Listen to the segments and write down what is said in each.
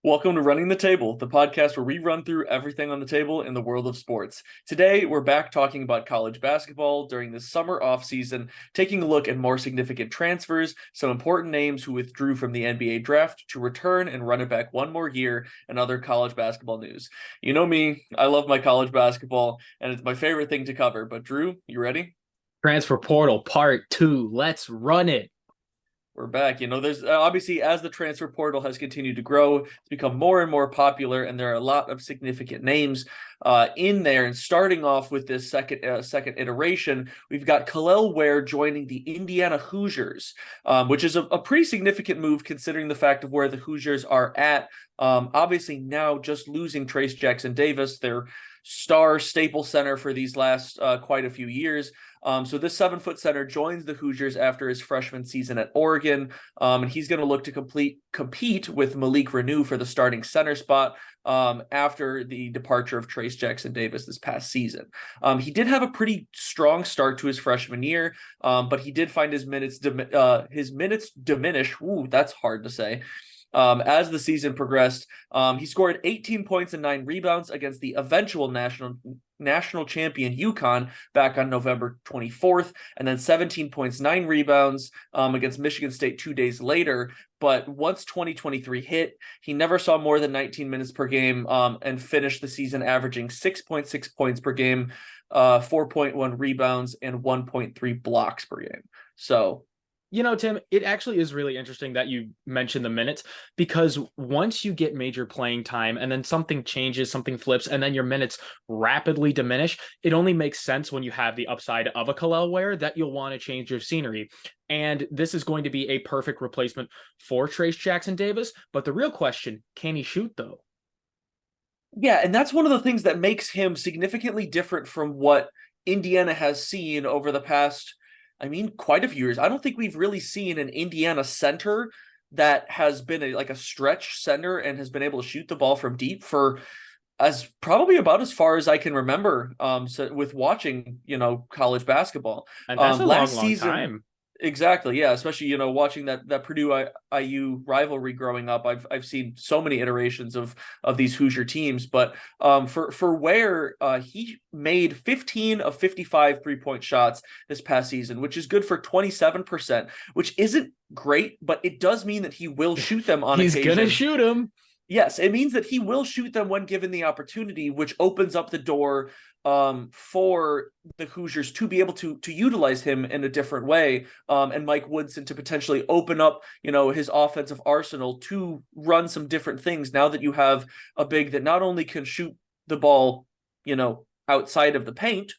Welcome to Running the Table, the podcast where we run through everything on the table in the world of sports. Today, we're back talking about college basketball during the summer offseason, taking a look at more significant transfers, some important names who withdrew from the NBA draft to return and run it back one more year, and other college basketball news. You know me, I love my college basketball, and it's my favorite thing to cover. But Drew, you ready? Transfer portal part two. Let's run it. We're back. There's obviously, as the transfer portal has continued to grow, it's become more and more popular, and there are a lot of significant names in there. And starting off with this second iteration, we've got Kel'el Ware joining the Indiana Hoosiers, which is a pretty significant move considering the fact of where the Hoosiers are at. Obviously, now just losing Trayce Jackson-Davis, their star staple center for these last quite a few years. So this 7-foot center joins the Hoosiers after his freshman season at Oregon, and he's going to look to compete with Malik Reneau for the starting center spot after the departure of Trayce Jackson-Davis this past season. He did have a pretty strong start to his freshman year, but he did find his minutes diminish. Ooh, that's hard to say. As the season progressed, he scored 18 points and 9 rebounds against the eventual national champion UConn back on November 24th, and then 17 points, 9 rebounds against Michigan State 2 days later. But once 2023 hit, he never saw more than 19 minutes per game and finished the season averaging 6.6 points per game, 4.1 rebounds, and 1.3 blocks per game. So Tim, it actually is really interesting that you mentioned the minutes, because once you get major playing time and then something changes, something flips, and then your minutes rapidly diminish, it only makes sense when you have the upside of a Kel'el Ware that you'll want to change your scenery. And this is going to be a perfect replacement for Trayce Jackson-Davis. But the real question, can he shoot though? yeah, and that's one of the things that makes him significantly different from what Indiana has seen over the past, quite a few years. I don't think we've really seen an Indiana center that has been like a stretch center and has been able to shoot the ball from deep for as probably about as far as I can remember. So with watching, college basketball, And that's a long, last long season. time. Exactly, yeah. Especially watching that Purdue IU rivalry growing up, I've seen so many iterations of these Hoosier teams. But for Ware, he made 15 of 55 3-point shots this past season, which is good for 27%, which isn't great, but it does mean that he will shoot them on He's gonna occasion. shoot him. Yes, it means that he will shoot them when given the opportunity, which opens up the door for the Hoosiers to be able to utilize him in a different way, and Mike Woodson to potentially open up, his offensive arsenal to run some different things. Now that you have a big that not only can shoot the ball, outside of the paint,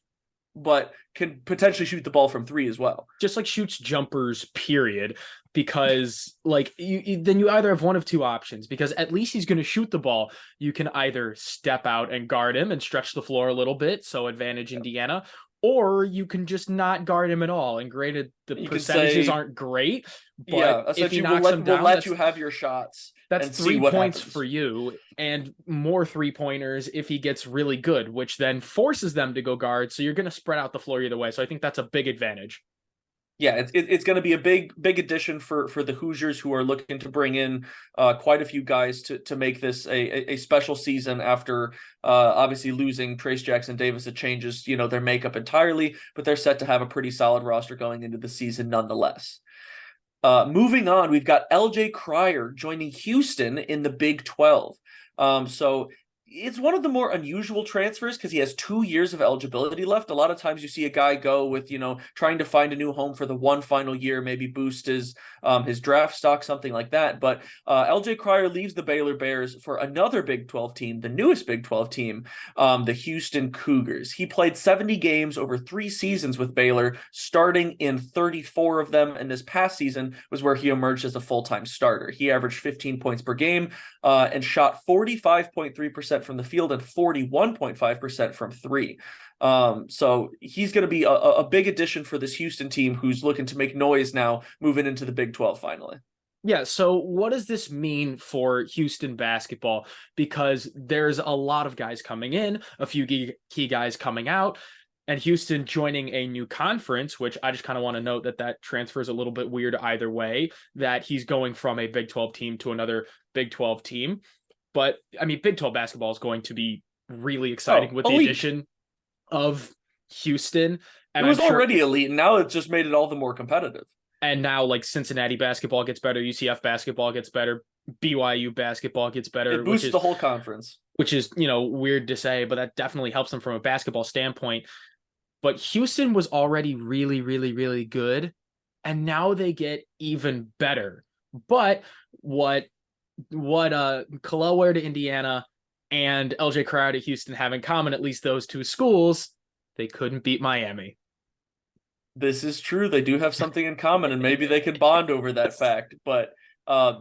but can potentially shoot the ball from three as well. Just like shoots jumpers, period. Because like then you either have one of two options, because at least he's going to shoot the ball. You can either step out and guard him and stretch the floor a little bit, so advantage Indiana, or you can just not guard him at all. And granted, the You can percentages say, aren't great, but yeah, if he essentially knocks him we'll down, let that's you have your shots that's and see three what points for happens. you, and more 3-pointers if he gets really good, which then forces them to go guard. So you're going to spread out the floor either way. So I think that's a big advantage. Yeah, it's going to be a big addition for the Hoosiers, who are looking to bring in quite a few guys to make this a special season after obviously losing Trayce Jackson-Davis. It changes their makeup entirely, but they're set to have a pretty solid roster going into the season nonetheless. Moving on, we've got LJ Cryer joining Houston in the Big 12. So it's one of the more unusual transfers because he has 2 years of eligibility left. A lot of times you see a guy go with, trying to find a new home for the one final year, maybe boost his draft stock, something like that. But LJ Cryer leaves the Baylor Bears for another Big 12 team, the newest Big 12 team, the Houston Cougars. He played 70 games over 3 seasons with Baylor, starting in 34 of them. And this past season was where he emerged as a full-time starter. He averaged 15 points per game and shot 45.3% from the field and 41.5% from three. So he's going to be a big addition for this Houston team, who's looking to make noise now moving into the Big 12 finally. Yeah, so what does this mean for Houston basketball? Because there's a lot of guys coming in, a few key guys coming out, and Houston joining a new conference, which I just kind of want to note that transfer is a little bit weird either way, that he's going from a Big 12 team to another Big 12 team. But I mean, Big 12 basketball is going to be really exciting Oh, with the elite. addition of Houston. It And I'm was sure, already elite, and now it just made it all the more competitive. and now like Cincinnati basketball gets better, UCF basketball gets better, BYU basketball gets better, It which boosts is the whole conference. weird to say, but that definitely helps them from a basketball standpoint. But Houston was already really, really, really good, and now they get even better. But what Kel'el Ware to Indiana and LJ Crowder to Houston have in common, at least those two schools, they couldn't beat Miami. This is true. They do have something in common, and maybe they could bond over that fact. But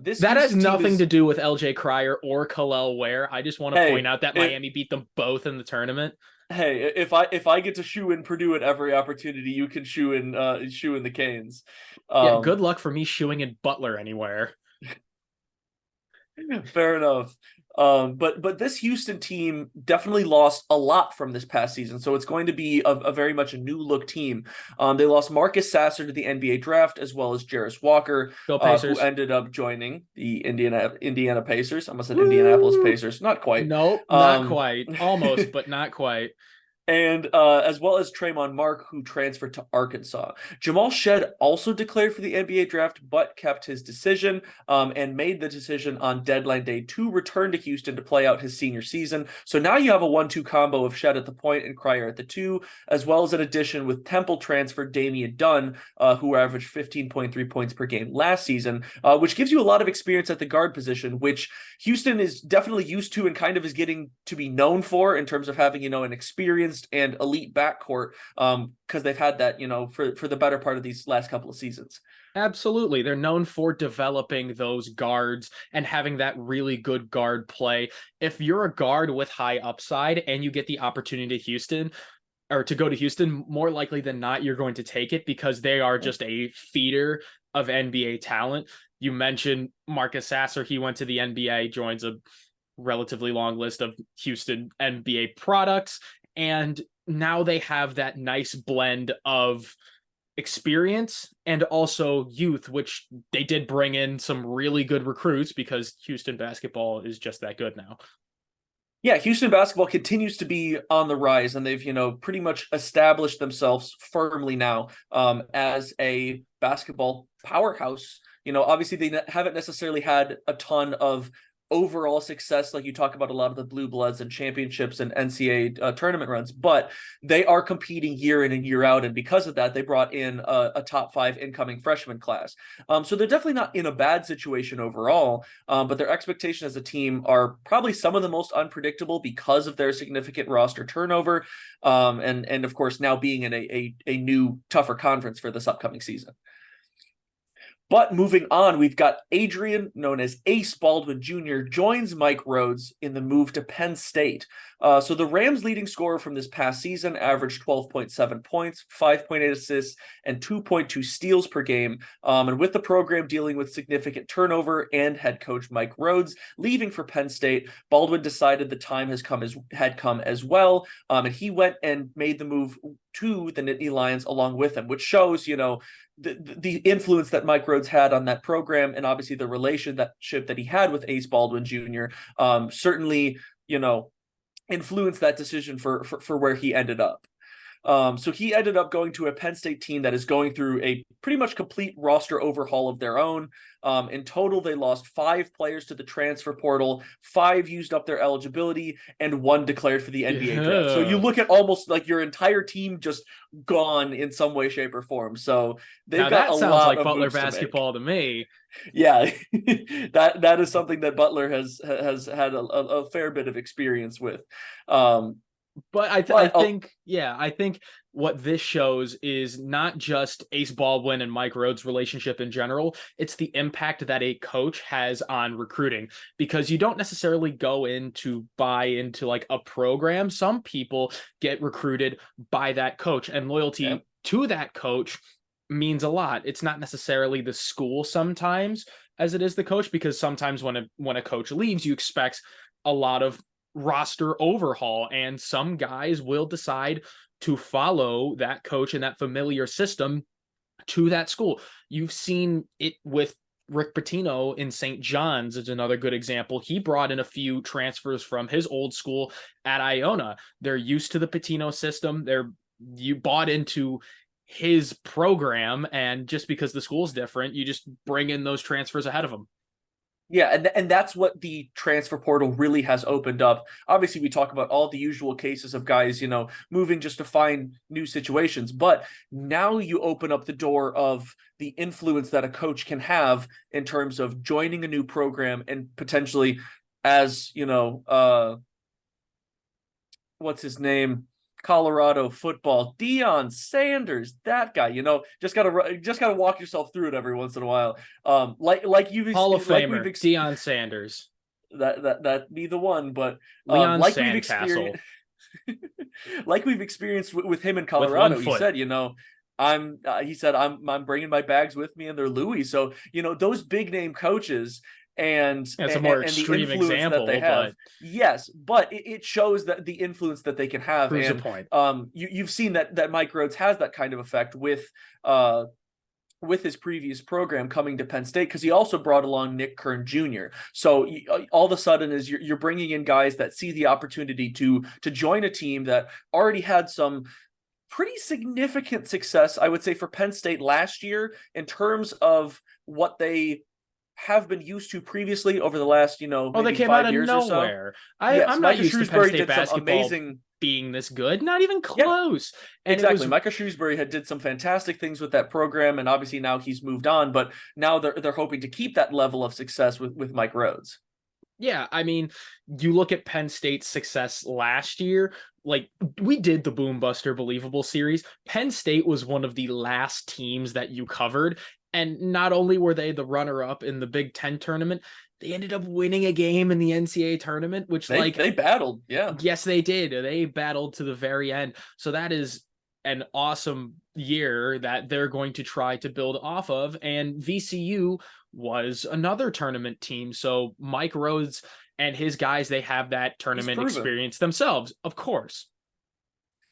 this That has Houston team nothing is, to do with LJ Cryer or Kel'el Ware. I just want to point hey, out that Miami beat them both in the tournament. hey, if I get to shoe in Purdue at every opportunity, you can shoe in the Canes. Yeah, good luck for me shoeing in Butler anywhere. Fair enough. But this Houston team definitely lost a lot from this past season, so it's going to be a very much a new look team. They lost Marcus Sasser to the NBA draft, as well as Jarris Walker, Go who Pacers. ended up joining the Indiana Pacers. I almost said Indianapolis Woo! Pacers, not quite. Nope, not Um, quite. Almost, but not quite. and as well as Tremont Mark, who transferred to Arkansas. Jamal Shed also declared for the NBA draft, but kept his decision and made the decision on deadline day to return to Houston to play out his senior season. So now you have a 1-2 combo of Shed at the point and Cryer at the 2, as well as an addition with Temple transfer Damian Dunn, who averaged 15.3 points per game last season, which gives you a lot of experience at the guard position, which Houston is definitely used to and kind of is getting to be known for in terms of having, an experienced and elite backcourt, because they've had that, for the better part of these last couple of seasons. Absolutely. They're known for developing those guards and having that really good guard play. If you're a guard with high upside and you get the opportunity to Houston or to go to Houston, more likely than not, you're going to take it because they are just a feeder of NBA talent. You mentioned Marcus Sasser. He went to the NBA, joins a relatively long list of Houston NBA products. And now they have that nice blend of experience and also youth, which they did bring in some really good recruits because Houston basketball is just that good now. Yeah, Houston basketball continues to be on the rise, and they've, pretty much established themselves firmly now as a basketball powerhouse. Obviously they haven't necessarily had a ton of overall success like you talk about a lot of the blue bloods and championships and NCAA tournament runs, but they are competing year in and year out, and because of that they brought in a top 5 incoming freshman class, so they're definitely not in a bad situation overall, but their expectations as a team are probably some of the most unpredictable because of their significant roster turnover, and of course now being in a new tougher conference for this upcoming season. But moving on, we've got Adrian, known as Ace Baldwin Jr., joins Mike Rhodes in the move to Penn State. So the Rams' leading scorer from this past season averaged 12.7 points, 5.8 assists, and 2.2 steals per game. And with the program dealing with significant turnover and head coach Mike Rhodes leaving for Penn State, Baldwin decided the time had come as well. And he went and made the move to the Nittany Lions along with him, which shows, the influence that Mike Rhodes had on that program, and obviously the relationship that he had with Ace Baldwin Jr. Certainly, influenced that decision for where he ended up. So he ended up going to a Penn State team that is going through a pretty much complete roster overhaul of their own. In total, they lost 5 players to the transfer portal, 5 used up their eligibility, and 1 declared for the NBA draft. So you look at almost like your entire team just gone in some way, shape, or form. So they've Now got that a sounds lot like of Butler moves basketball to me. Yeah, that is something that Butler has had a fair bit of experience with. But I think what this shows is not just Ace Baldwin and Mike Rhodes' relationship in general. It's the impact that a coach has on recruiting, because you don't necessarily go in to buy into like a program. Some people get recruited by that coach, and loyalty to that coach means a lot. It's not necessarily the school sometimes as it is the coach, because sometimes when a coach leaves, you expect a lot of roster overhaul, and some guys will decide to follow that coach and that familiar system to that school. You've seen it with Rick Pitino in St. John's is another good example. He brought in a few transfers from his old school at Iona. They're used to the Pitino system. You bought into his program, and just because the school's different, you just bring in those transfers ahead of them. Yeah, and that's what the transfer portal really has opened up. Obviously, we talk about all the usual cases of guys, moving just to find new situations. But now you open up the door of the influence that a coach can have in terms of joining a new program and potentially, as what's his name? Colorado football, Deion Sanders, that guy. Just gotta walk yourself through it every once in a while. Like you've Hall of Famer Deion Sanders. That be the one, but Leon like Sandcastle. We've experienced with him in Colorado. He said, I'm bringing my bags with me, and they're Louis. So those big name coaches. And it's a more extreme example that they have. Yes, but it shows that the influence that they can have. Proves and a point. You've seen that Mike Rhoades has that kind of effect with his previous program coming to Penn State, because he also brought along Nick Kern Jr. So all of a sudden you're bringing in guys that see the opportunity to join a team that already had some pretty significant success, I would say, for Penn State last year in terms of what they have been used to previously over the last, they came out of nowhere. I'm not used to Penn State basketball being this good, not even close. Yeah, exactly. Micah Shrewsbury did some fantastic things with that program, and obviously now he's moved on, but now they're hoping to keep that level of success with Mike Rhoades. Yeah, I mean, you look at Penn State's success last year, like we did the Boom Buster Believable series. Penn State was one of the last teams that you covered. And not only were they the runner-up in the Big Ten tournament, they ended up winning a game in the NCAA tournament, which they battled. Yeah. Yes, they did. They battled to the very end. So that is an awesome year that they're going to try to build off of. And VCU was another tournament team. So Mike Rhoades and his guys, they have that tournament experience themselves, of course.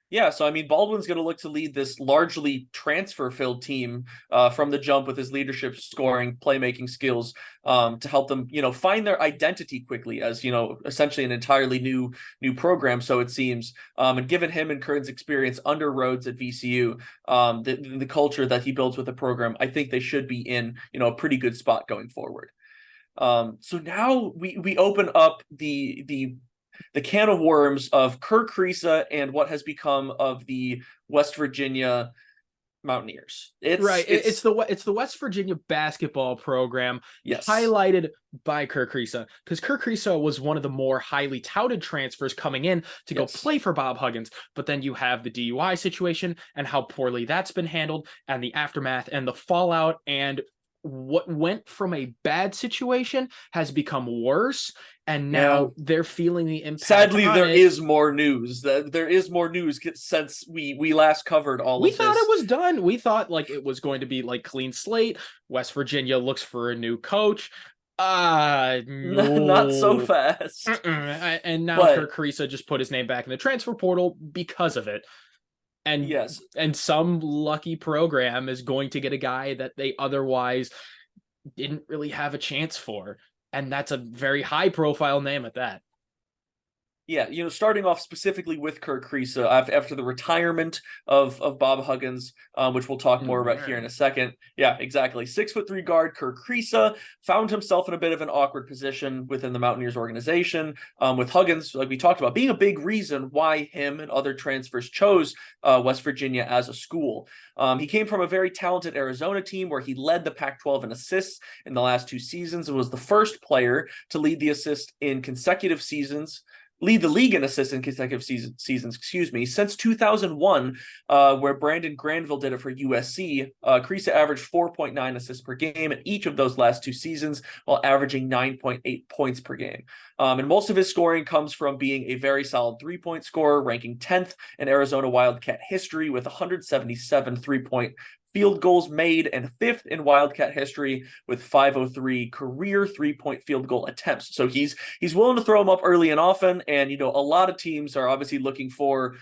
Yeah, so I mean, Baldwin's going to look to lead this largely transfer-filled team from the jump with his leadership, scoring, playmaking skills to help them, find their identity quickly as, essentially an entirely new program, so it seems. And given him and Kern's experience under Rhoades at VCU, the culture that he builds with the program, I think they should be in, a pretty good spot going forward. So now we open up the can of worms of Kerr, Kriisa, and what has become of the West Virginia Mountaineers. It's the West Virginia basketball program, yes, highlighted by Kerr Kriisa, because Kerr Kriisa was one of the more highly touted transfers coming in to go play for Bob Huggins. But then you have the DUI situation and how poorly that's been handled, and the aftermath and the fallout, and what went from a bad situation has become worse, and now they're feeling the impact. Sadly, there is more news. There is more news since we last covered all of this. We thought it was done. We thought it was going to be clean slate. West Virginia looks for a new coach. No. Not so fast. And now Kerr Kriisa just put his name back in the transfer portal because of it. And and some lucky program is going to get a guy that they otherwise didn't really have a chance for. And that's a very high profile name at that. Yeah, starting off specifically with Kerr Kriisa after the retirement of Bob Huggins, which we'll talk more about here in a second. Yeah, exactly. 6'3" guard Kerr Kriisa found himself in a bit of an awkward position within the Mountaineers organization, with Huggins, like we talked about, being a big reason why him and other transfers chose West Virginia as a school. He came from a very talented Arizona team where he led the Pac-12 in assists in the last 2 seasons and was the first player to lead the assist in consecutive seasons. Lead the league in assists in consecutive seasons, since 2001, where Brandon Granville did it for USC. Kriisa averaged 4.9 assists per game in each of those last 2 seasons, while averaging 9.8 points per game. And most of his scoring comes from being a very solid 3-point scorer, ranking 10th in Arizona Wildcat history with 177 3-point field goals made, and 5th in Wildcat history with 503 career 3-point field goal attempts. So he's willing to throw them up early and often, and a lot of teams are obviously looking for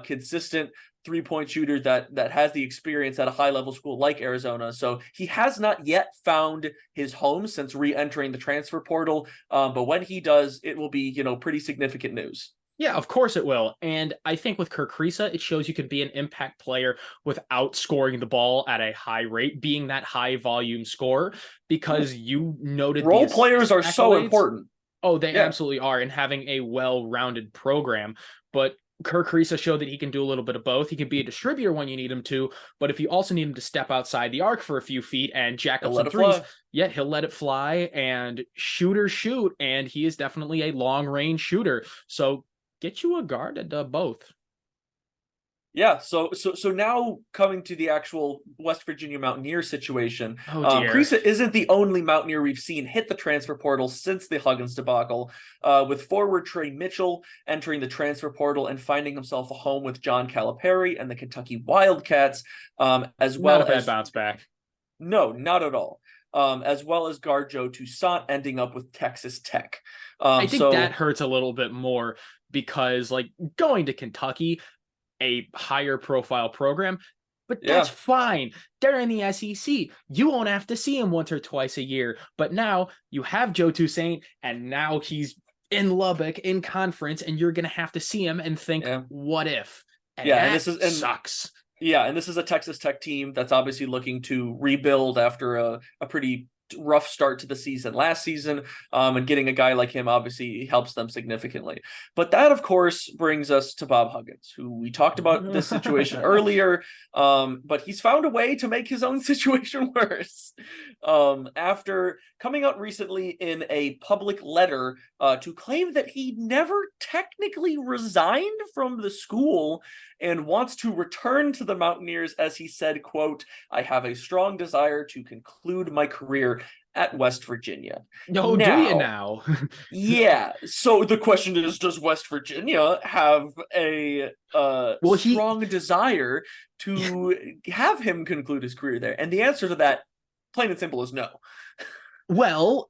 consistent 3-point shooter that has the experience at a high level school like Arizona. So he has not yet found his home since re-entering the transfer portal. But when he does, it will be, pretty significant news. Yeah, of course it will. And I think with Kriisa, it shows you can be an impact player without scoring the ball at a high rate, being that high volume scorer, because you noted role players are so important. Oh, they absolutely are, and having a well-rounded program. But Kriisa showed that he can do a little bit of both. He can be a distributor when you need him to, but if you also need him to step outside the arc for a few feet and jack up some threes, yeah, he'll let it fly, and shooters shoot, and he is definitely a long-range shooter. So get you a guard at both. Yeah, so now coming to the actual West Virginia Mountaineer situation, Kriisa isn't the only Mountaineer we've seen hit the transfer portal since the Huggins debacle, with forward Trey Mitchell entering the transfer portal and finding himself a home with John Calipari and the Kentucky Wildcats, as well as... Not a bad bounce back. No, not at all. As well as guard Joe Toussaint ending up with Texas Tech. I think that hurts a little bit more because, going to Kentucky, a higher profile program, but that's fine. They're in the SEC. You won't have to see him once or twice a year. But now you have Joe Toussaint, and now he's in Lubbock in conference, and you're going to have to see him and think, what if? And and sucks. Yeah, and this is a Texas Tech team that's obviously looking to rebuild after a pretty rough start to the season last season, and getting a guy like him obviously helps them significantly. But that, of course, brings us to Bob Huggins, who we talked about this situation earlier, but he's found a way to make his own situation worse. After coming out recently in a public letter to claim that he never technically resigned from the school and wants to return to the Mountaineers, as he said, quote, "I have a strong desire to conclude my career at West Virginia." No, do you now? Yeah. So the question is, does West Virginia have a strong desire to have him conclude his career there? And the answer to that, plain and simple, is no. Well,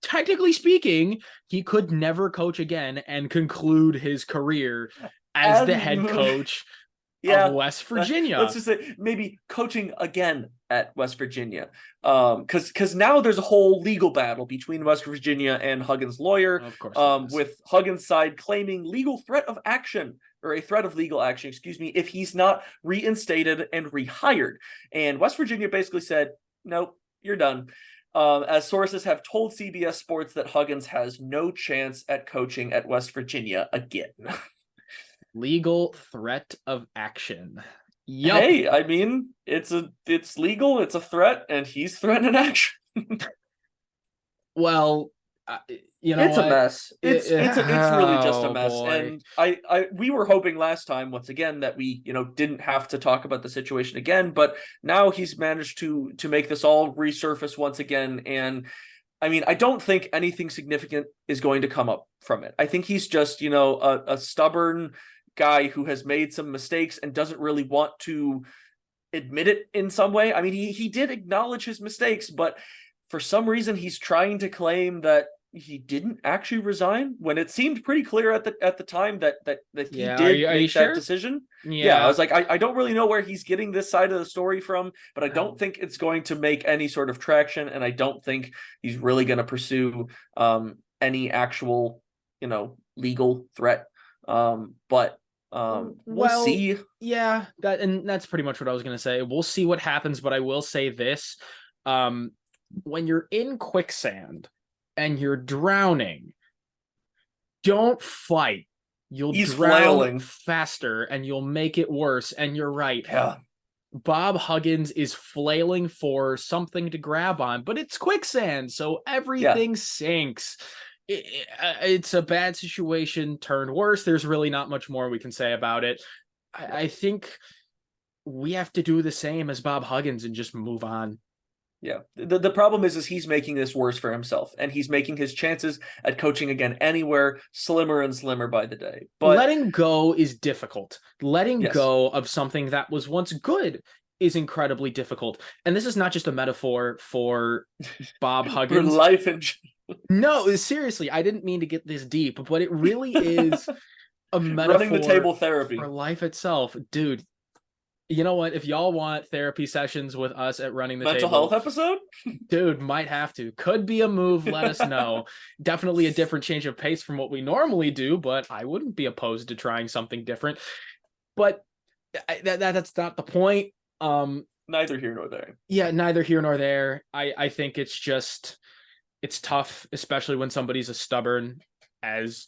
technically speaking, he could never coach again and conclude his career as the head coach of West Virginia. Let's just say maybe coaching again at West Virginia. Because now there's a whole legal battle between West Virginia and Huggins' lawyer, of course, with Huggins' side claiming legal threat of action, or a threat of legal action, if he's not reinstated and rehired. And West Virginia basically said, nope, you're done. As sources have told CBS Sports that Huggins has no chance at coaching at West Virginia again. Legal threat of action. Yep. Hey, I mean, it's legal, it's a threat, and he's threatening action. Well, it's a mess. It's really just a mess. Boy. And we were hoping last time, once again, that we didn't have to talk about the situation again, but now he's managed to make this all resurface once again. And I mean, I don't think anything significant is going to come up from it. I think he's just a stubborn guy who has made some mistakes and doesn't really want to admit it in some way. I mean, he did acknowledge his mistakes, but for some reason he's trying to claim that he didn't actually resign when it seemed pretty clear at the time that he did make that decision. I was like, I don't really know where he's getting this side of the story from, but I don't think it's going to make any sort of traction, and I don't think he's really going to pursue any actual legal threat. But we'll see. Yeah, that's pretty much what I was going to say. We'll see what happens, but I will say this. When you're in quicksand and you're drowning, don't fight. He's drown flailing faster and you'll make it worse. And you're right. Yeah. Bob Huggins is flailing for something to grab on, but it's quicksand, so everything sinks. It's a bad situation turned worse. There's really not much more we can say about it. I think we have to do the same as Bob Huggins and just move on. Yeah. The problem is he's making this worse for himself, and he's making his chances at coaching again anywhere slimmer and slimmer by the day. But letting go is difficult. Letting go of something that was once good is incredibly difficult. And this is not just a metaphor for Bob Huggins. For life in general. No, seriously, I didn't mean to get this deep, but it really is a metaphor running the table therapy for life itself. Dude, You know what? If y'all want therapy sessions with us at Running the Mental Table, health episode? dude, might have to. Could be a move. Let us know. Definitely a different change of pace from what we normally do, but I wouldn't be opposed to trying something different. But that's not the point. Neither here nor there. Yeah, neither here nor there. I think it's tough, especially when somebody's as stubborn as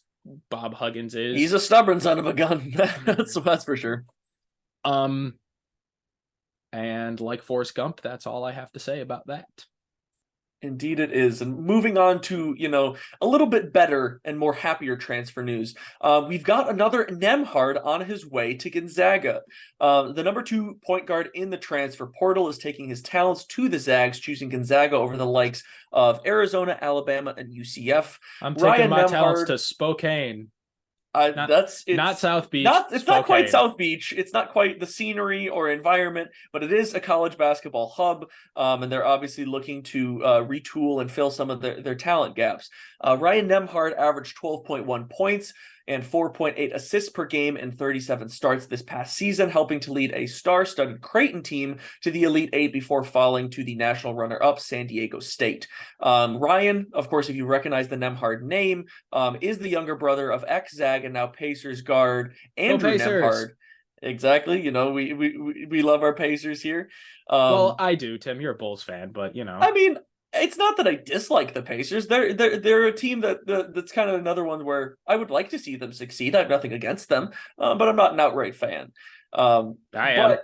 Bob Huggins is. He's a stubborn son of a gun. That's for sure. And like Forrest Gump, that's all I have to say about that. Indeed it is. And moving on to, a little bit better and more happier transfer news. We've got another Nembhard on his way to Gonzaga. The number 2 point guard in the transfer portal is taking his talents to the Zags, choosing Gonzaga over the likes of Arizona, Alabama, and UCF. I'm taking my talents to Spokane. Not South Beach. It's not quite South Beach. It's not quite the scenery or environment, but it is a college basketball hub, and they're obviously looking to retool and fill some of their talent gaps. Ryan Nembhard averaged 12.1 points and 4.8 assists per game in 37 starts this past season, helping to lead a star-studded Creighton team to the Elite Eight before falling to the national runner-up San Diego State. Ryan, of course, if you recognize the Nembhard name, is the younger brother of ex-Zag and now Pacers guard Andrew Nembhard. Exactly. We love our Pacers here. Well, I do, Tim. You're a Bulls fan, but I mean, it's not that I dislike the Pacers. They're a team that's kind of another one where I would like to see them succeed. I have nothing against them, but I'm not an outright fan. I am.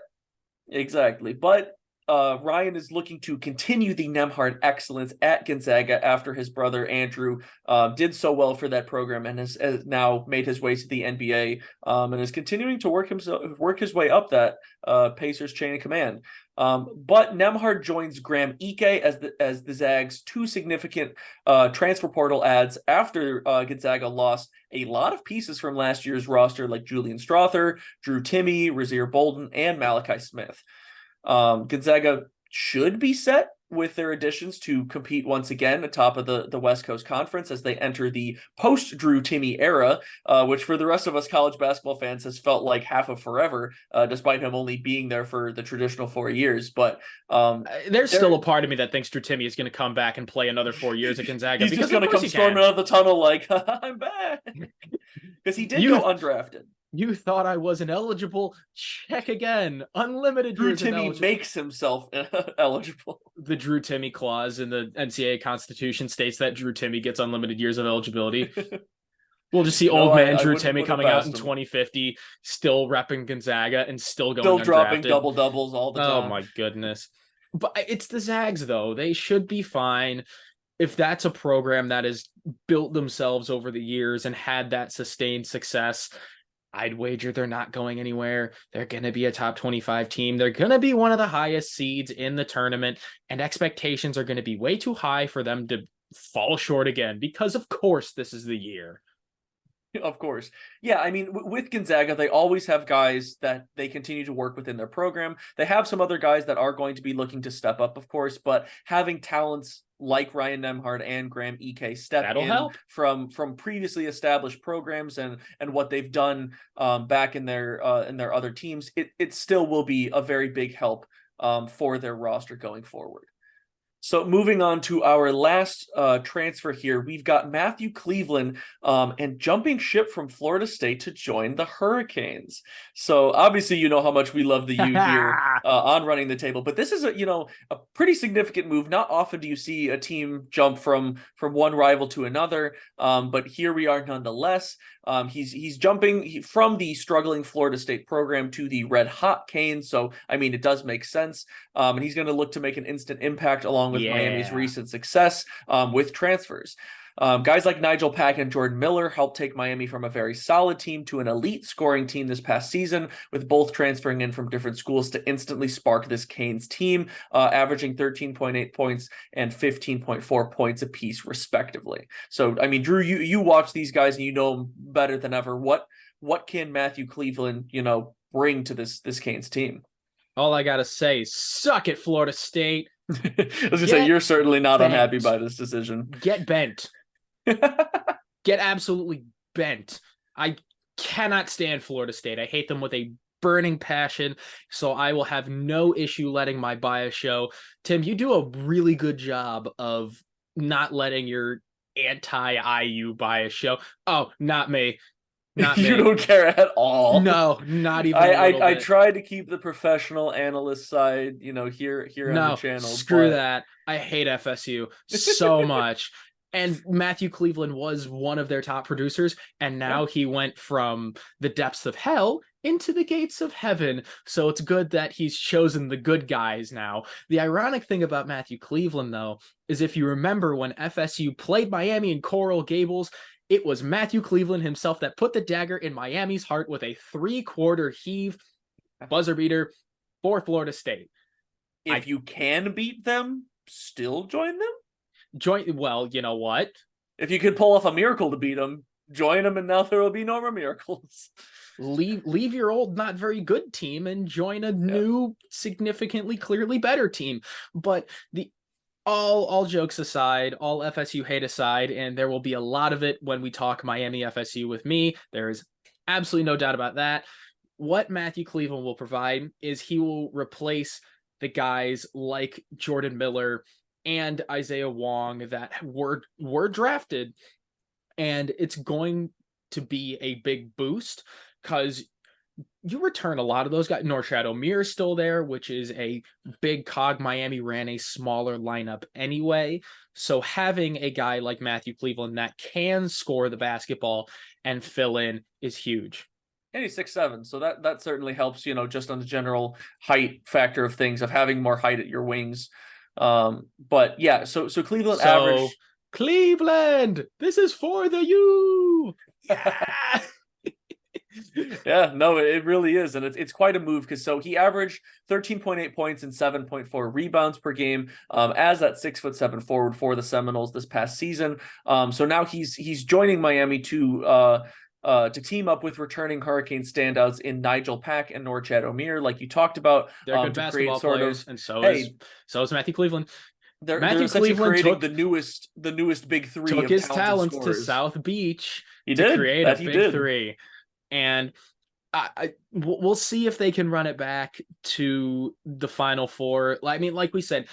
Exactly. But Ryan is looking to continue the Nembhard excellence at Gonzaga after his brother Andrew did so well for that program and has now made his way to the NBA and is continuing to work his way up that Pacers chain of command. But Nembhard joins Graham Ike as the Zags' 2 significant transfer portal adds after Gonzaga lost a lot of pieces from last year's roster like Julian Strother, Drew Timme, Rasir Bolden, and Malachi Smith. Gonzaga should be set with their additions to compete once again atop of the West Coast Conference as they enter the post-Drew Timme era, which for the rest of us college basketball fans has felt like half of forever, despite him only being there for the traditional 4 years. But there's still a part of me that thinks Drew Timme is going to come back and play another 4 years at Gonzaga. He's just going to come storming out of the tunnel like, I'm back. Because he did go undrafted. You thought I wasn't eligible? Check again. Unlimited Drew years Timme makes himself eligible. The Drew Timme clause in the NCAA Constitution states that Drew Timme gets unlimited years of eligibility. We'll just see old man Drew Timme coming out in 2050, still repping Gonzaga and still dropping double doubles all the time. Oh my goodness! But it's the Zags though; they should be fine. If that's a program that has built themselves over the years and had that sustained success, I'd wager they're not going anywhere. They're going to be a top 25 team. They're going to be one of the highest seeds in the tournament, and expectations are going to be way too high for them to fall short again because, of course, this is the year. Of course. Yeah, I mean, with Gonzaga, they always have guys that they continue to work within their program. They have some other guys that are going to be looking to step up, of course, but having talents like Ryan Nembhard and Graham Ike step help from previously established programs and what they've done back in their other teams, it still will be a very big help for their roster going forward. So moving on to our last transfer here, we've got Matthew Cleveland and jumping ship from Florida State to join the Hurricanes. So obviously, you know how much we love the U here on Running the Table, but this is a pretty significant move. Not often do you see a team jump from one rival to another, but here we are nonetheless. He's jumping from the struggling Florida State program to the Red Hot Canes. So, I mean, it does make sense. And he's going to look to make an instant impact along with Miami's recent success with transfers. Guys like Nigel Pack and Jordan Miller helped take Miami from a very solid team to an elite scoring team this past season, with both transferring in from different schools to instantly spark this Canes team, averaging 13.8 points and 15.4 points apiece, respectively. So, I mean, Drew, you watch these guys and you know them better than ever. What can Matthew Cleveland, bring to this Canes team? All I gotta say, suck it, Florida State. I was gonna say, you're certainly not unhappy by this decision. Get bent. Get absolutely bent. I cannot stand Florida State. I hate them with a burning passion, so I will have no issue letting my bias show. Tim, you do a really good job of not letting your anti-IU bias show. Oh, not me. Not You me. don't care at all. No, not even a little I bit. try to keep the professional analyst side, here on the No, channel, screw but that. I hate FSU so much. And Matthew Cleveland was one of their top producers, and now he went from the depths of hell into the gates of heaven. So it's good that he's chosen the good guys now. The ironic thing about Matthew Cleveland, though, is if you remember when FSU played Miami in Coral Gables, it was Matthew Cleveland himself that put the dagger in Miami's heart with a 3-quarter heave buzzer beater for Florida State. if you can beat them, still join them. Well, you know what? If you could pull off a miracle to beat them, join them, and now there will be no more miracles. Leave your old not very good team and join a new, significantly, clearly better team. But all jokes aside, all FSU hate aside, and there will be a lot of it when we talk Miami FSU with me. There is absolutely no doubt about that. What Matthew Cleveland will provide is he will replace the guys like Jordan Miller and Isaiah Wong that were drafted, and it's going to be a big boost because you return a lot of those guys. Norchad Omier is still there, which is a big cog. Miami ran a smaller lineup anyway, so having a guy like Matthew Cleveland that can score the basketball and fill in is huge. And he's 6'7", so that certainly helps, just on the general height factor of things, of having more height at your wings. But yeah, so Cleveland average. Cleveland, this is for the U. Yeah. Yeah, no, it really is, and it's quite a move because he averaged 13.8 points and 7.4 rebounds per game as that 6'7" forward for the Seminoles this past season. So now he's joining Miami to team up with returning Hurricane standouts in Nigel Pack and Norchad Omier, like you talked about. They're good basketball players, and so is Matthew Cleveland. They're essentially creating the newest big three. Took his talents scorers to South Beach to create a big three, and we'll see if they can run it back to the Final Four. I mean, like we said,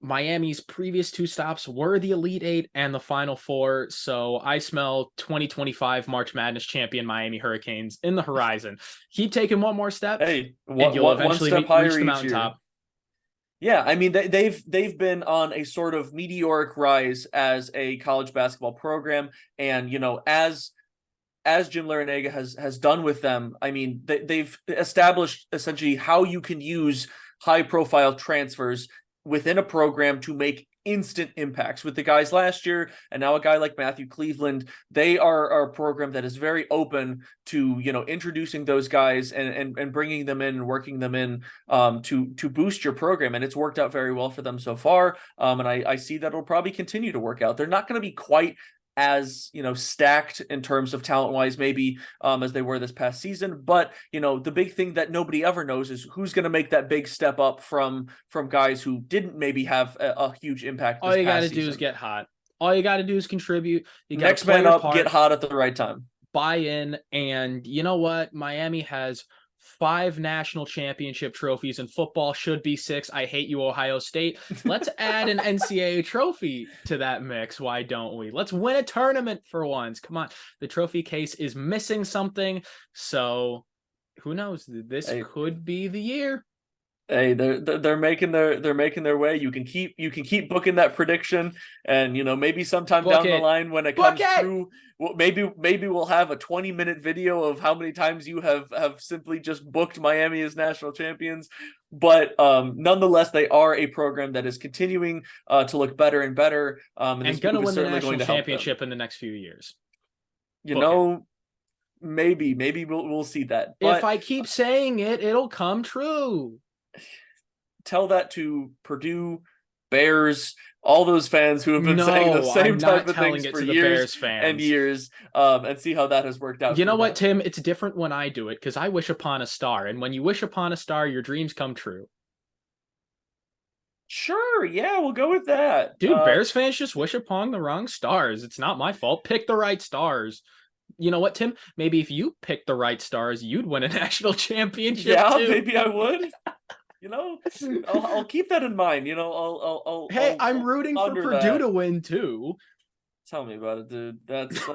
Miami's previous 2 stops were the Elite 8 and the Final Four, so I smell 2025 March Madness champion Miami Hurricanes in the horizon. Keep taking one more step, and you'll eventually reach the mountaintop. Yeah, I mean, they've been on a sort of meteoric rise as a college basketball program, and as Jim Larrañaga has done with them, I mean, they've established essentially how you can use high-profile transfers within a program to make instant impacts. With the guys last year, and now a guy like Matthew Cleveland, they are a program that is very open to introducing those guys and bringing them in and working them in to boost your program, and it's worked out very well for them so far. And I see that it'll probably continue to work out. They're not going to be quite as stacked in terms of talent wise maybe as they were this past season, but the big thing that nobody ever knows is who's going to make that big step up from guys who didn't maybe have a huge impact. All you got to do is get hot. All you got to do is contribute. You got next man up, get hot at the right time, buy in. And you know what, Miami has 5 national championship trophies, and football should be 6. I hate you, Ohio State. Let's add an NCAA trophy to that mix. Why don't we? Let's win a tournament for once. Come on. The trophy case is missing something. So who knows? This could be the year. Hey, they're making their way. You can keep booking that prediction, and maybe sometime down the line when it comes through, well, maybe we'll have a 20-minute video of how many times you have simply just booked Miami as national champions. But nonetheless, they are a program that is continuing to look better and better, and going to win the national championship in the next few years. Maybe we'll see that. But if I keep saying it, it'll come true. Tell that to Purdue, Bears, all those fans who have been saying the same type of things for years and years, and see how that has worked out. You know what, Tim? It's different when I do it because I wish upon a star, and when you wish upon a star, your dreams come true. Sure, yeah, we'll go with that. Dude, Bears fans just wish upon the wrong stars. It's not my fault. Pick the right stars. you know what, Tim? Maybe if you picked the right stars, you'd win a national championship. Yeah, too. maybe I would. I'll keep that in mind. Hey, I'm rooting for ponder Purdue that. to win too. Tell me about it, dude. That's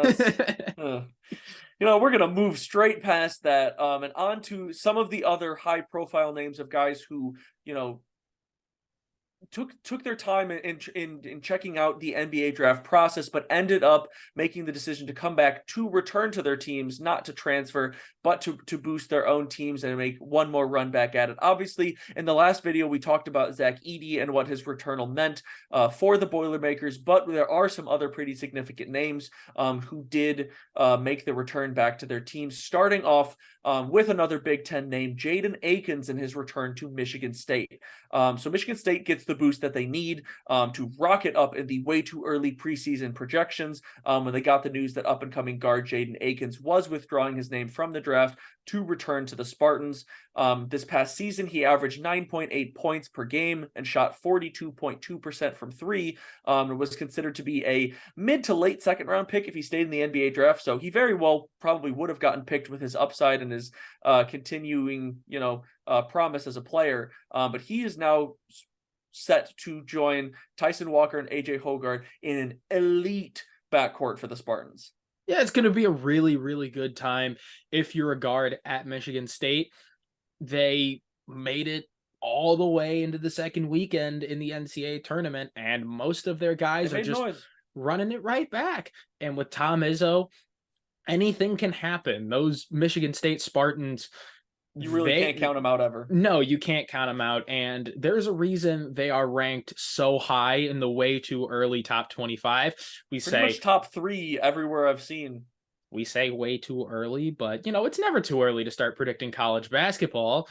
we're gonna move straight past that, and on to some of the other high profile names of guys who, took their time in checking out the NBA draft process, but ended up making the decision to come back to return to their teams, not to transfer, but to boost their own teams and make one more run back at it. Obviously, in the last video, we talked about Zach Edey and what his returnal meant for the Boilermakers, but there are some other pretty significant names who did make the return back to their teams, starting off with another Big Ten name, Jaden Akins, in his return to Michigan State. So Michigan State gets the boost that they need to rocket up in the way too early preseason projections when they got the news that up-and-coming guard Jaden Akins was withdrawing his name from the draft to return to the Spartans. This past season, he averaged 9.8 points per game and shot 42.2% from three. Was considered to be a mid to late second round pick if he stayed in the NBA draft. So he very well probably would have gotten picked with his upside and his continuing, promise as a player. But he is now set to join Tyson Walker and AJ Hoggard in an elite backcourt for the Spartans. Yeah, it's going to be a really, really good time if you're a guard at Michigan State. They made it all the way into the second weekend in the NCAA tournament, and most of their guys are just running it right back. And with Tom Izzo, anything can happen. Those Michigan State Spartans, you really can't count them out ever. No, you can't count them out. And there's a reason they are ranked so high in the way too early top 25. We Pretty much top 3 everywhere I've seen. We say way too early, but it's never too early to start predicting college basketball.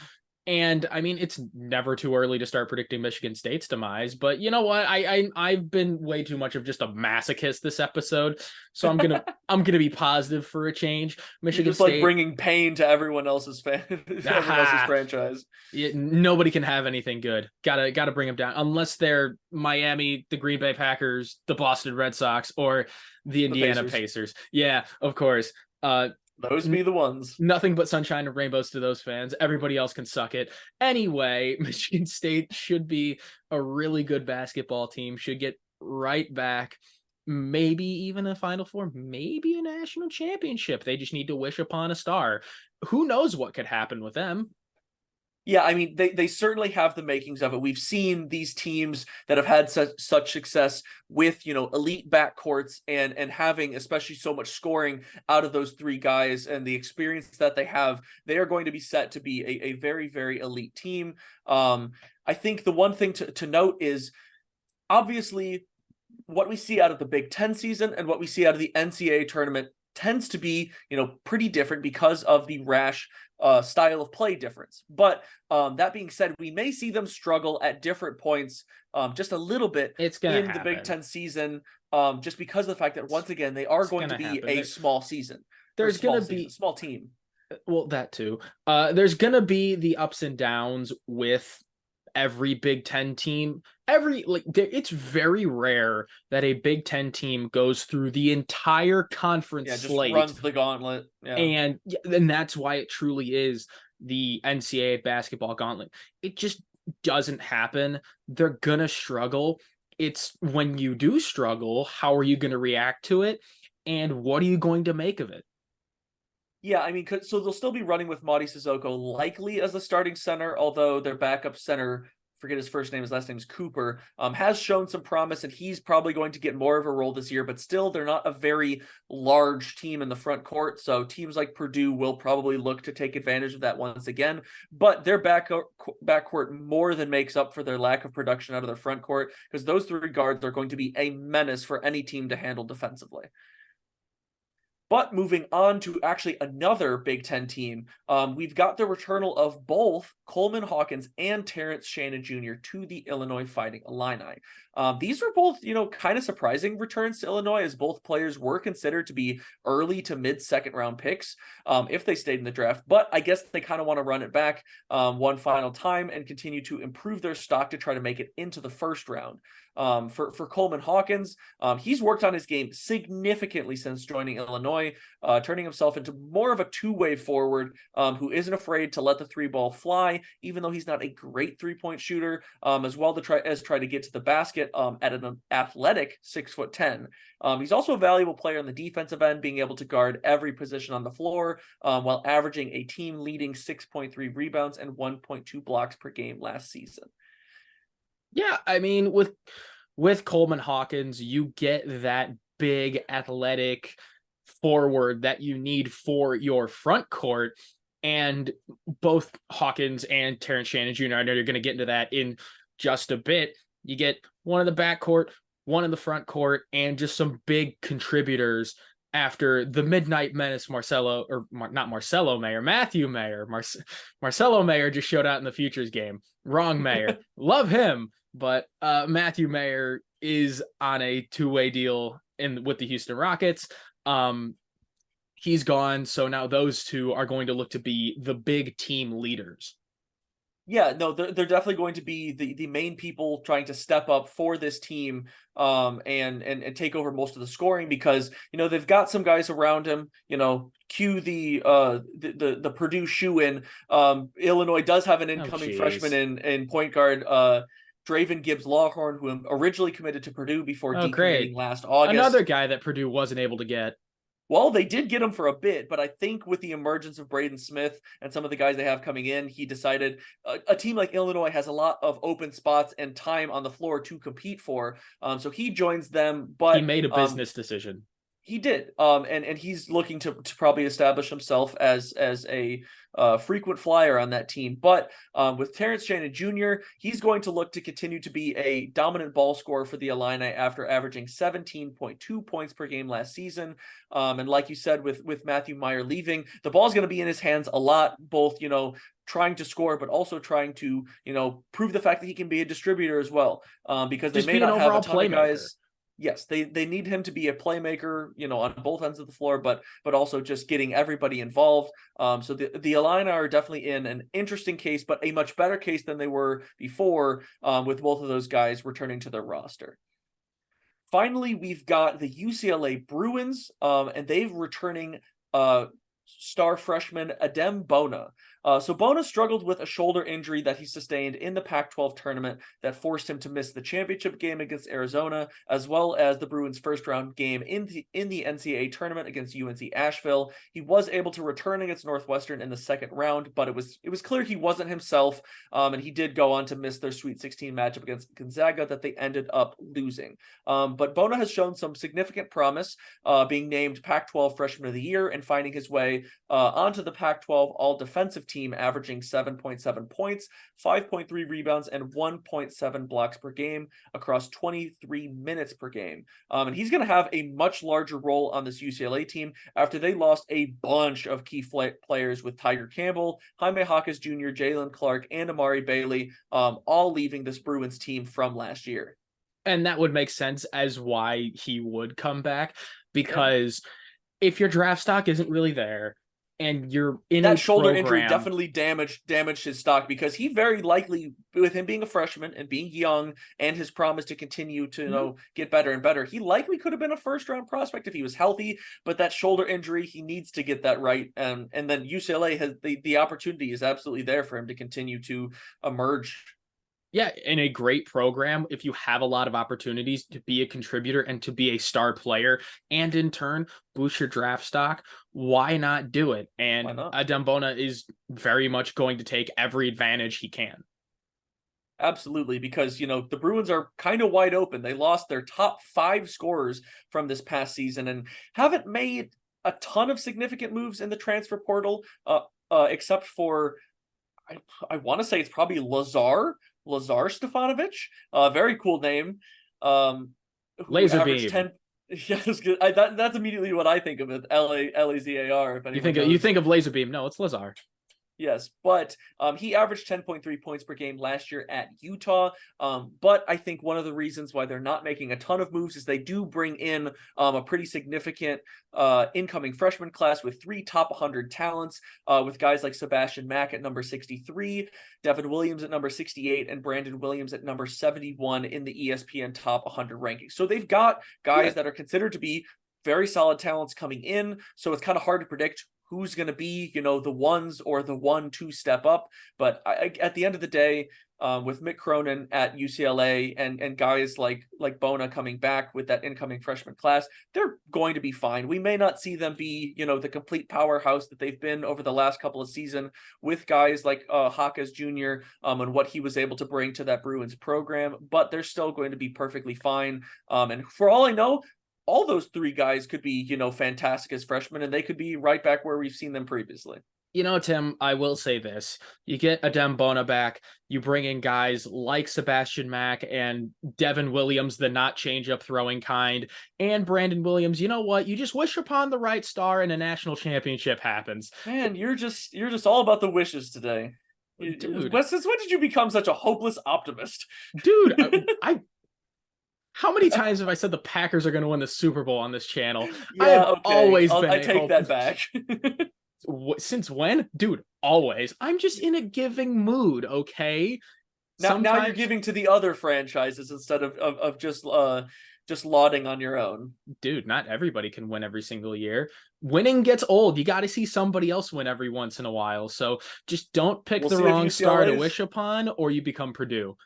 And I mean, it's never too early to start predicting Michigan State's demise. But you know what? I've been way too much of just a masochist this episode, so I'm gonna be positive for a change. Michigan State, like bringing pain to everyone else's franchise. Nobody can have anything good. Gotta bring them down unless they're Miami, the Green Bay Packers, the Boston Red Sox, or the Indiana Pacers. Yeah, of course. Those be the ones. Nothing but sunshine and rainbows to those fans. Everybody else can suck it. Anyway, Michigan State should be a really good basketball team, should get right back, maybe even a Final Four, maybe a national championship. They just need to wish upon a star. Who knows what could happen with them? Yeah, I mean, they certainly have the makings of it. We've seen these teams that have had such success with, elite backcourts and having especially so much scoring out of those 3 guys and the experience that they have. They are going to be set to be a very, very elite team. I think the one thing to note is obviously what we see out of the Big Ten season and what we see out of the NCAA tournament tends to be, pretty different because of the rash style of play difference. But that being said, we may see them struggle at different points just a little bit in the Big Ten season, just because of the fact that, once again, they are going to be a small season. There's going to be a small team. Well, that too. There's going to be the ups and downs with every Big Ten team. It's very rare that a Big Ten team goes through the entire conference slate, runs the gauntlet, and that's why it truly is the NCAA basketball gauntlet. It just doesn't happen. They're gonna struggle. It's when you do struggle, how are you going to react to it, and what are you going to make of it? Yeah, I mean, so they'll still be running with Mady Sissoko likely as the starting center, although their backup center, forget his first name, his last name is Cooper, has shown some promise, and he's probably going to get more of a role this year, but still they're not a very large team in the front court, so teams like Purdue will probably look to take advantage of that once again, but their backcourt more than makes up for their lack of production out of their front court, because those 3 guards are going to be a menace for any team to handle defensively. But moving on to actually another Big Ten team, we've got the returnal of both Coleman Hawkins and Terrence Shannon Jr. to the Illinois Fighting Illini. These were both, kind of surprising returns to Illinois, as both players were considered to be early to mid-second round picks if they stayed in the draft. But I guess they kind of want to run it back one final time and continue to improve their stock to try to make it into the first round. For Coleman Hawkins, he's worked on his game significantly since joining Illinois. Illinois, turning himself into more of a two-way forward who isn't afraid to let the three ball fly, even though he's not a great three-point shooter, as well to try to get to the basket at an athletic 6'10". He's also a valuable player on the defensive end, being able to guard every position on the floor, while averaging a team-leading 6.3 rebounds and 1.2 blocks per game last season. Yeah, I mean, with Coleman Hawkins, you get that big athletic forward that you need for your front court. And both Hawkins and Terrence Shannon Jr., I know you're going to get into that in just a bit. You get one in the backcourt, one in the front court, and just some big contributors after the Midnight Menace Matthew Mayer. Marcelo Mayer just showed out in the Futures game. Wrong Mayer. Love him, but Matthew Mayer is on a two-way deal with the Houston Rockets. He's gone, so now those two are going to look to be the big team leaders. Yeah, no, they're definitely going to be the main people trying to step up for this team, and take over most of the scoring, because they've got some guys around him. Cue the Purdue shoe-in. Illinois does have an incoming freshman in point guard, Draven Gibbs-Lawhorn, who originally committed to Purdue before decommitting last August. Another guy that Purdue wasn't able to get. Well, they did get him for a bit, but I think with the emergence of Braden Smith and some of the guys they have coming in, he decided a team like Illinois has a lot of open spots and time on the floor to compete for. So he joins them, but he made a business decision. He did, and he's looking to probably establish himself as a frequent flyer on that team. But with Terrence Shannon Jr., he's going to look to continue to be a dominant ball scorer for the Illini after averaging 17.2 points per game last season. And like you said, with Matthew Mayer leaving, the ball's going to be in his hands a lot, both trying to score, but also trying to prove the fact that he can be a distributor as well, because they may not have a ton of guys. Yes, they need him to be a playmaker, on both ends of the floor, but also just getting everybody involved. So the Illini are definitely in an interesting case, but a much better case than they were before, with both of those guys returning to their roster. Finally, we've got the UCLA Bruins, and they've returning star freshman Adem Bona. So Bona struggled with a shoulder injury that he sustained in the Pac-12 tournament that forced him to miss the championship game against Arizona, as well as the Bruins' first-round game in the NCAA tournament against UNC Asheville. He was able to return against Northwestern in the second round, but it was clear he wasn't himself, and he did go on to miss their Sweet 16 matchup against Gonzaga that they ended up losing. But Bona has shown some significant promise, being named Pac-12 Freshman of the Year and finding his way onto the Pac-12 all-defensive team, averaging 7.7 points, 5.3 rebounds, and 1.7 blocks per game across 23 minutes per game. And he's going to have a much larger role on this UCLA team after they lost a bunch of key players, with Tiger Campbell, Jaime Hawkins Jr., Jalen Clark, and Amari Bailey, all leaving this Bruins team from last year. And that would make sense as why he would come back, because if your draft stock isn't really there, and you're in that shoulder injury definitely damaged his stock, because he very likely, with him being a freshman and being young and his promise to continue to get better and better, he likely could have been a first-round prospect if he was healthy. But that shoulder injury, he needs to get that right, and then UCLA has the opportunity is absolutely there for him to continue to emerge. Yeah, in a great program, if you have a lot of opportunities to be a contributor and to be a star player, and in turn boost your draft stock, why not do it? And Adem Bona is very much going to take every advantage he can. Absolutely, because the Bruins are kind of wide open. They lost their top 5 scorers from this past season and haven't made a ton of significant moves in the transfer portal, except for I want to say it's probably Lazar Stefanovic, very cool name. Laser beam. That's immediately what I think of with Lazar. If you think of laser beam, no, it's Lazar. Yes, but he averaged 10.3 points per game last year at Utah. But I think one of the reasons why they're not making a ton of moves is they do bring in a pretty significant incoming freshman class with 3 top 100 talents, with guys like Sebastian Mack at number 63, Devin Williams at number 68, and Brandon Williams at number 71 in the ESPN top 100 rankings. So they've got guys that are considered to be very solid talents coming in. So it's kind of hard to predict who's going to be, the ones or the 1-2 step up. But at the end of the day, with Mick Cronin at UCLA and guys like Bona coming back with that incoming freshman class, they're going to be fine. We may not see them be, the complete powerhouse that they've been over the last couple of seasons with guys like Hawkins Jr. And what he was able to bring to that Bruins program, but they're still going to be perfectly fine. And for all I know, all those three guys could be, fantastic as freshmen, and they could be right back where we've seen them previously. Tim, I will say this. You get Adem Bona back, you bring in guys like Sebastian Mack and Devin Williams, the not change-up throwing kind, and Brandon Williams. You know what? You just wish upon the right star and a national championship happens. Man, you're just all about the wishes today. Dude. Since when did you become such a hopeless optimist? Dude, I how many times have I said the Packers are going to win the Super Bowl on this channel? Yeah, I take that back. Since when? Dude, always. I'm just in a giving mood, okay? Now you're giving to the other franchises instead of just lauding on your own. Dude, not everybody can win every single year. Winning gets old. You got to see somebody else win every once in a while. So just don't pick the wrong star to wish upon, or you become Purdue.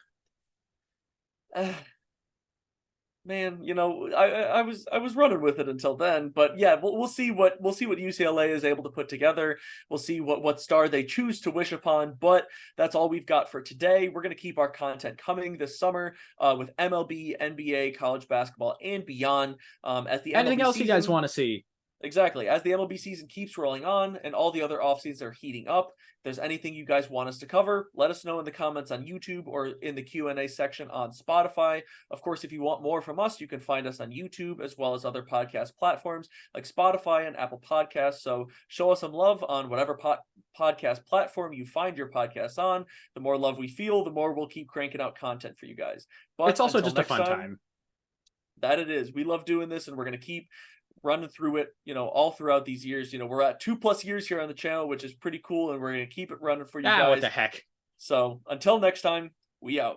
Man, I was running with it until then, but yeah, we'll see what UCLA is able to put together. We'll see what star they choose to wish upon, but that's all we've got for today. We're going to keep our content coming this summer with MLB, NBA, college basketball, and beyond. As the anything else you guys want to see? Exactly. As the MLB season keeps rolling on and all the other off seasons are heating up, if there's anything you guys want us to cover, let us know in the comments on YouTube or in the Q&A section on Spotify. Of course, if you want more from us, you can find us on YouTube as well as other podcast platforms like Spotify and Apple Podcasts. So show us some love on whatever podcast platform you find your podcasts on. The more love we feel, the more we'll keep cranking out content for you guys. But it's also just a fun time. That it is. We love doing this, and we're going to keep running through it, all throughout these years. We're at 2+ years here on the channel, which is pretty cool, and we're going to keep it running for you guys. What the heck. So until next time, we out.